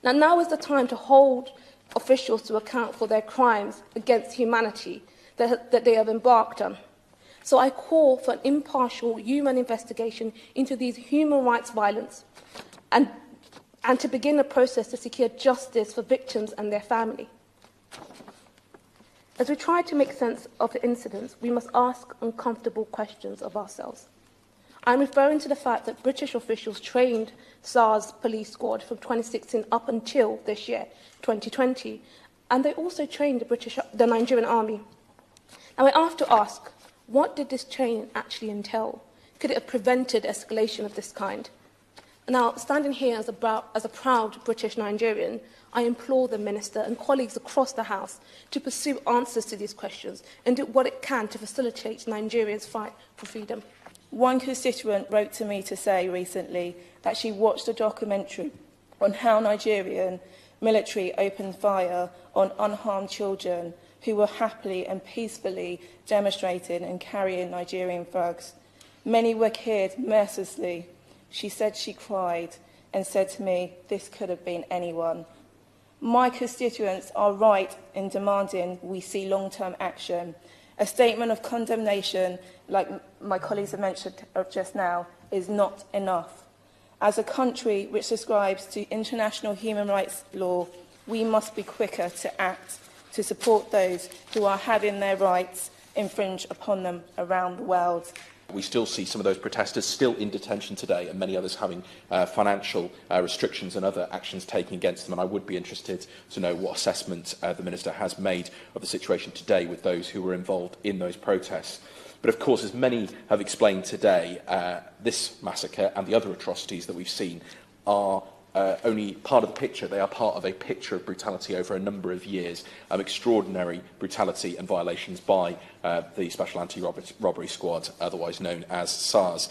Now is the time to hold officials to account for their crimes against humanity that they have embarked on. So I call for an impartial human investigation into these human rights violence and to begin a process to secure justice for victims and their family. As we try to make sense of the incidents, we must ask uncomfortable questions of ourselves. I'm referring to the fact that British officials trained SARS police squad from 2016 up until this year, 2020, and they also trained the Nigerian army. Now, I have to ask, what did this training actually entail? Could it have prevented escalation of this kind? Now, standing here as a proud British Nigerian, I implore the Minister and colleagues across the House to pursue answers to these questions and do what it can to facilitate Nigerians' fight for freedom. One constituent wrote to me to say recently that she watched a documentary on how Nigerian military opened fire on unharmed children who were happily and peacefully demonstrating and carrying Nigerian flags. Many were killed mercilessly. She said she cried and said to me, "This could have been anyone." My constituents are right in demanding we see long-term action. A statement of condemnation, like my colleagues have mentioned just now, is not enough. As a country which subscribes to international human rights law, we must be quicker to act to support those who are having their rights infringed upon them around the world. We still see some of those protesters still in detention today, and many others having financial restrictions and other actions taken against them. And I would be interested to know what assessment the Minister has made of the situation today with those who were involved in those protests. But of course, as many have explained today, this massacre and the other atrocities that we've seen are only part of the picture. They are part of a picture of brutality over a number of years, extraordinary brutality and violations by the Special Anti-Robbery Squad, otherwise known as SARS.